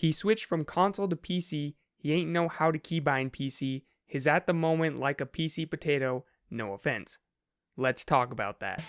He switched from console to PC, he ain't know how to keybind PC, he's at the moment like a PC potato, no offense. Let's talk about that.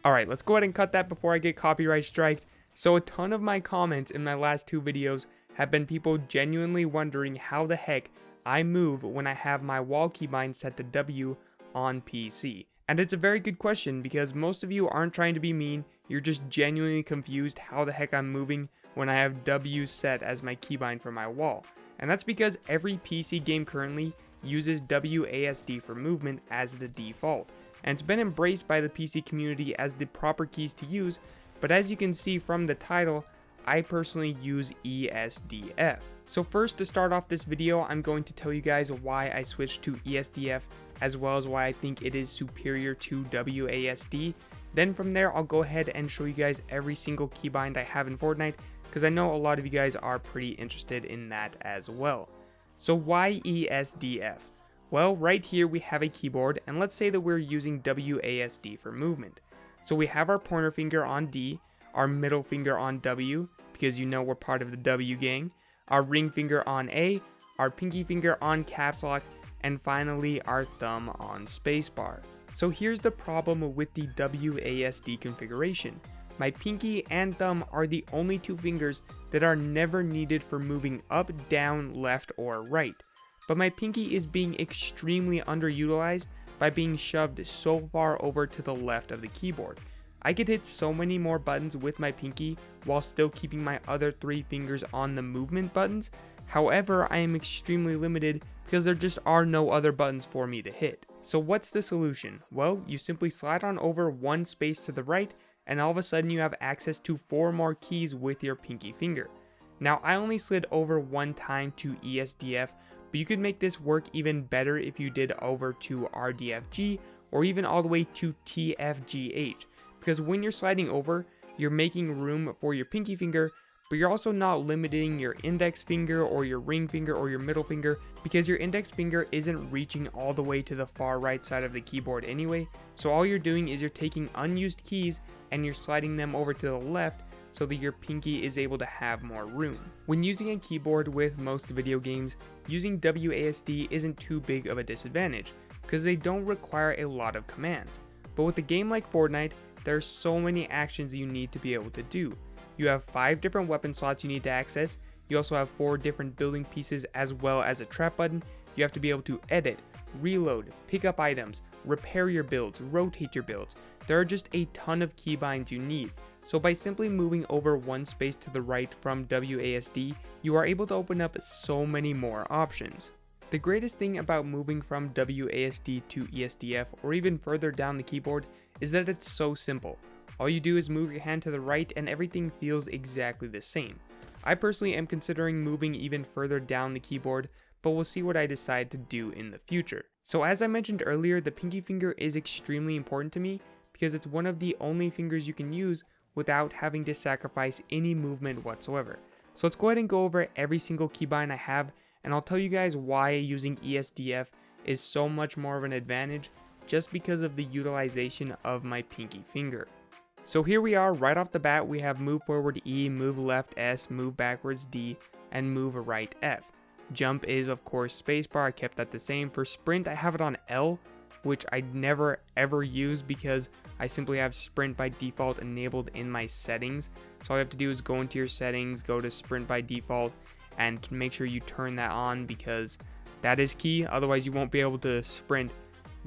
Alright, let's go ahead and cut that before I get copyright striked. So a ton of my comments in my last two videos have been people genuinely wondering how the heck I move when I have my wall keybind set to W on PC. And it's a very good question because most of you aren't trying to be mean, you're just genuinely confused how the heck I'm moving when I have W set as my keybind for my wall. And that's because every PC game currently uses WASD for movement as the default. And it's been embraced by the PC community as the proper keys to use, but as you can see from the title, I personally use ESDF. So first, to start off this video, I'm going to tell you guys why I switched to ESDF, as well as why I think it is superior to WASD. Then from there, I'll go ahead and show you guys every single keybind I have in Fortnite, because I know a lot of you guys are pretty interested in that as well. So why ESDF? Well, right here we have a keyboard, and let's say that we're using WASD for movement. So we have our pointer finger on D, our middle finger on W, because you know we're part of the W gang, our ring finger on A, our pinky finger on caps lock, and finally our thumb on spacebar. So here's the problem with the WASD configuration. My pinky and thumb are the only two fingers that are never needed for moving up, down, left, or right. But my pinky is being extremely underutilized by being shoved so far over to the left of the keyboard. I could hit so many more buttons with my pinky while still keeping my other three fingers on the movement buttons. However, I am extremely limited because there just are no other buttons for me to hit. So what's the solution? Well, you simply slide on over one space to the right, and all of a sudden you have access to 4 more keys with your pinky finger. Now, I only slid over one time to ESDF, but you could make this work even better if you did over to RDFG or even all the way to TFGH. Because when you're sliding over, you're making room for your pinky finger, but you're also not limiting your index finger or your ring finger or your middle finger, because your index finger isn't reaching all the way to the far right side of the keyboard anyway. So all you're doing is you're taking unused keys and you're sliding them over to the left so that your pinky is able to have more room. When using a keyboard with most video games, using WASD isn't too big of a disadvantage, because they don't require a lot of commands. But with a game like Fortnite, there's so many actions you need to be able to do. You have 5 different weapon slots you need to access, you also have 4 different building pieces as well as a trap button. You have to be able to edit, reload, pick up items, repair your builds, rotate your builds. There are just a ton of keybinds you need. So by simply moving over one space to the right from WASD, you are able to open up so many more options. The greatest thing about moving from WASD to ESDF or even further down the keyboard is that it's so simple. All you do is move your hand to the right and everything feels exactly the same. I personally am considering moving even further down the keyboard, but we'll see what I decide to do in the future. So as I mentioned earlier, the pinky finger is extremely important to me because it's one of the only fingers you can use without having to sacrifice any movement whatsoever. So let's go ahead and go over every single keybind I have, and I'll tell you guys why using ESDF is so much more of an advantage just because of the utilization of my pinky finger. So here we are, right off the bat we have move forward E, move left S, move backwards D, and move right F. Jump is of course spacebar, I kept that the same. For sprint I have it on L, which I never ever use because I simply have sprint by default enabled in my settings. So all you have to do is go into your settings, go to sprint by default, and make sure you turn that on because that is key. Otherwise you won't be able to sprint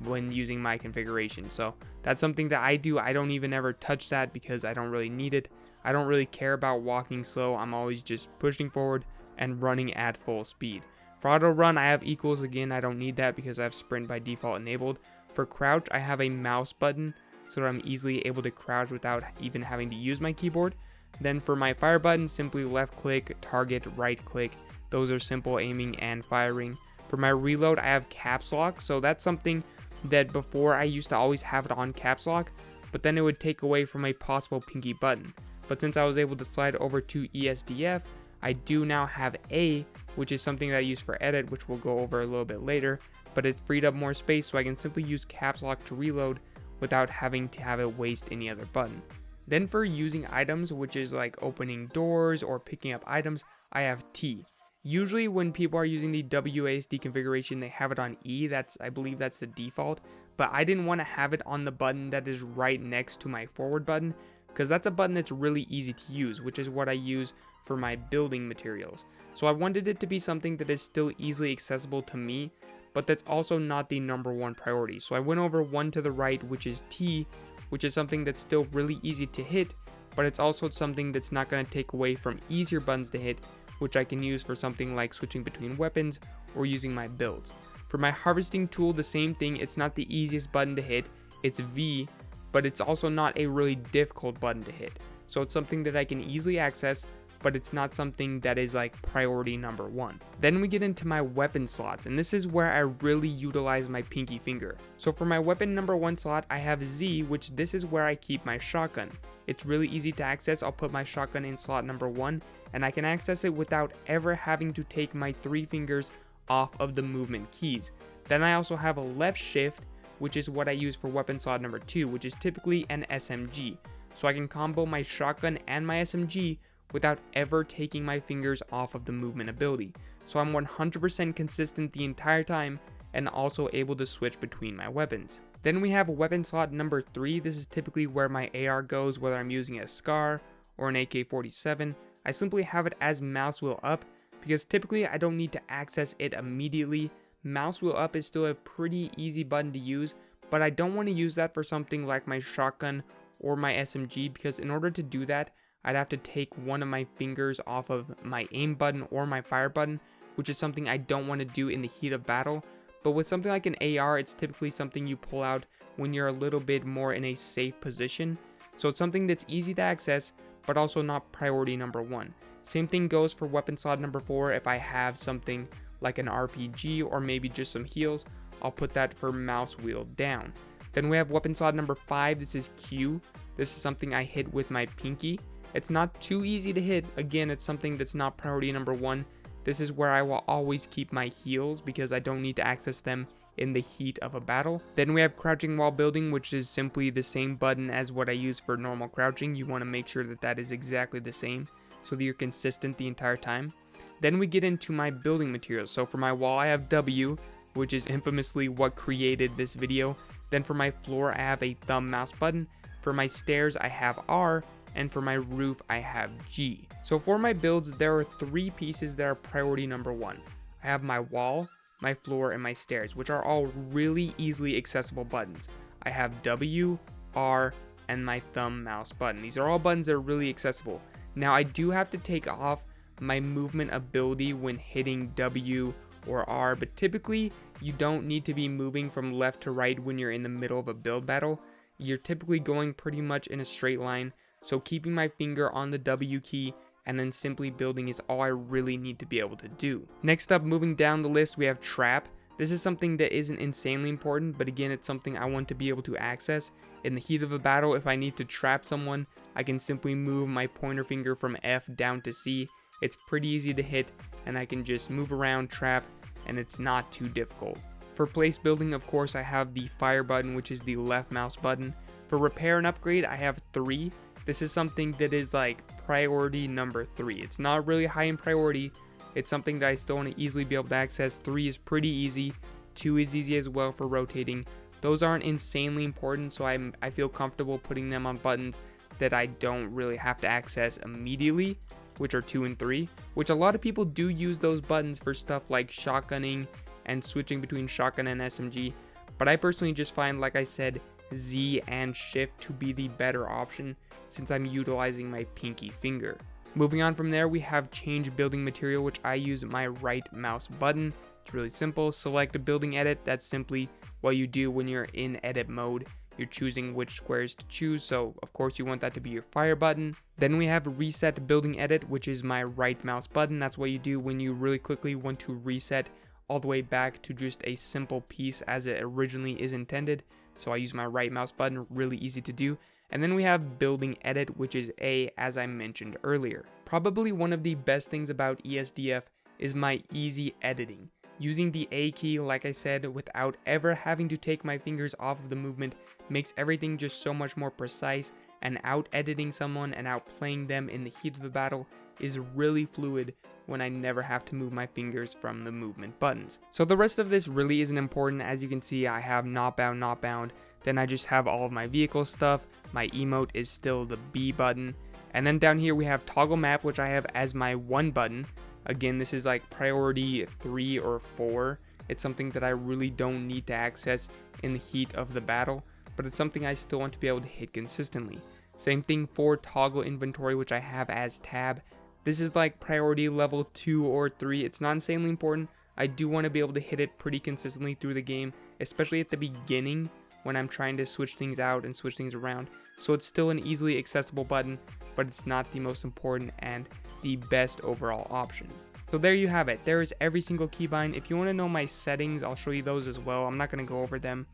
when using my configuration. So that's something that I do. I don't even ever touch that because I don't really need it. I don't really care about walking slow. I'm always just pushing forward and running at full speed. For auto run, I have equals again. I don't need that because I have sprint by default enabled. For crouch, I have a mouse button so that I'm easily able to crouch without even having to use my keyboard. Then for my fire button, simply left click, target, right click. Those are simple aiming and firing. For my reload, I have caps lock. So that's something that before I used to always have it on caps lock, but then it would take away from a possible pinky button. But since I was able to slide over to ESDF, I do now have A, which is something that I use for edit, which we'll go over a little bit later, but it's freed up more space so I can simply use caps lock to reload without having to have it waste any other button. Then for using items, which is like opening doors or picking up items, I have T. Usually when people are using the WASD configuration, they have it on E. I believe that's the default, but I didn't want to have it on the button that is right next to my forward button, because that's a button that's really easy to use, which is what I use for my building materials. So I wanted it to be something that is still easily accessible to me, but that's also not the #1 priority. So I went over one to the right, which is T, which is something that's still really easy to hit, but it's also something that's not going to take away from easier buttons to hit, which I can use for something like switching between weapons or using my builds. For my harvesting tool, the same thing. It's not the easiest button to hit, it's V, but it's also not a really difficult button to hit. So it's something that I can easily access, but it's not something that is like priority #1. Then we get into my weapon slots, and this is where I really utilize my pinky finger. So for my weapon #1 slot, I have Z, which this is where I keep my shotgun. It's really easy to access. I'll put my shotgun in slot #1, and I can access it without ever having to take my 3 fingers off of the movement keys. Then I also have a left shift, which is what I use for weapon slot #2, which is typically an SMG. So I can combo my shotgun and my SMG without ever taking my fingers off of the movement ability. So I'm 100% consistent the entire time and also able to switch between my weapons. Then we have weapon slot #3. This is typically where my AR goes, whether I'm using a SCAR or an AK-47. I simply have it as mouse wheel up because typically I don't need to access it immediately. Mouse wheel up is still a pretty easy button to use, but I don't want to use that for something like my shotgun or my SMG, because in order to do that, I'd have to take one of my fingers off of my aim button or my fire button, which is something I don't want to do in the heat of battle. But with something like an AR, it's typically something you pull out when you're a little bit more in a safe position. So it's something that's easy to access, but also not priority #1. Same thing goes for weapon slot #4. If I have something like an RPG or maybe just some heals, I'll put that for mouse wheel down. Then we have weapon slot #5. This is Q. This is something I hit with my pinky. It's not too easy to hit. Again, it's something that's not priority #1. This is where I will always keep my heals because I don't need to access them in the heat of a battle. Then we have crouching while building, which is simply the same button as what I use for normal crouching. You want to make sure that that is exactly the same so that you're consistent the entire time. Then we get into my building materials. So for my wall, I have W, which is infamously what created this video. Then for my floor, I have a thumb mouse button. For my stairs, I have R. And for my roof, I have G. So for my builds, there are 3 pieces that are priority #1. I have my wall, my floor, and my stairs, which are all really easily accessible buttons. I have W, R, and my thumb mouse button. These are all buttons that are really accessible. Now I do have to take off my movement ability when hitting W or R, but typically you don't need to be moving from left to right when you're in the middle of a build battle. You're typically going pretty much in a straight line. So keeping my finger on the W key and then simply building is all I really need to be able to do. Next up, moving down the list, we have trap. This is something that isn't insanely important, but again, it's something I want to be able to access. In the heat of a battle, if I need to trap someone, I can simply move my pointer finger from F down to C. It's pretty easy to hit, and I can just move around, trap, and it's not too difficult. For place building, of course, I have the fire button, which is the left mouse button. For repair and upgrade, I have 3. This is something that is like priority #3. It's not really high in priority. It's something that I still want to easily be able to access. 3 is pretty easy. 2 is easy as well for rotating. Those aren't insanely important, so I feel comfortable putting them on buttons that I don't really have to access immediately, which are 2 and 3, which a lot of people do use those buttons for stuff like shotgunning and switching between shotgun and SMG. But I personally just find, like I said, Z and shift to be the better option since I'm utilizing my pinky finger. Moving on from there, we have change building material, which I use my right mouse button. It's really simple. Select a building edit. That's simply what you do when you're in edit mode. You're choosing which squares to choose, so of course you want that to be your fire button. Then we have reset building edit, which is my right mouse button. That's what you do when you really quickly want to reset all the way back to just a simple piece as it originally is intended. So I use my right mouse button, really easy to do. And then we have building edit, which is A, as I mentioned earlier. Probably one of the best things about ESDF is my easy editing. Using the A key, like I said, without ever having to take my fingers off of the movement makes everything just so much more precise, and out editing someone and outplaying them in the heat of the battle is really fluid when I never have to move my fingers from the movement buttons. So the rest of this really isn't important. As you can see, I have not bound, then I just have all of my vehicle stuff. My emote is still the B button, and then down here we have toggle map, which I have as my 1 button. Again, this is like priority 3 or 4. It's something that I really don't need to access in the heat of the battle, but it's something I still want to be able to hit consistently. Same thing for toggle inventory, which I have as tab. This is like priority level 2 or 3. It's not insanely important. I do want to be able to hit it pretty consistently through the game, especially at the beginning when I'm trying to switch things out and switch things around. So it's still an easily accessible button, but it's not the most important and the best overall option. So there you have it. There is every single keybind. If you want to know my settings, I'll show you those as well. I'm not going to go over them.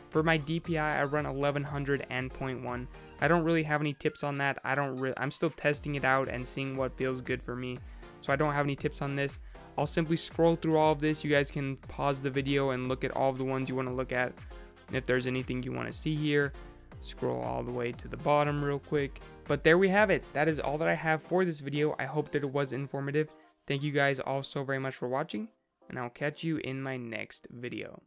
For my DPI, I run 1100 and 0.1. I don't really have any tips on that. I'm still testing it out and seeing what feels good for me. So I don't have any tips on this. I'll simply scroll through all of this. You guys can pause the video and look at all of the ones you want to look at. If there's anything you want to see here, scroll all the way to the bottom real quick. But there we have it. That is all that I have for this video. I hope that it was informative. Thank you guys all so very much for watching, and I'll catch you in my next video.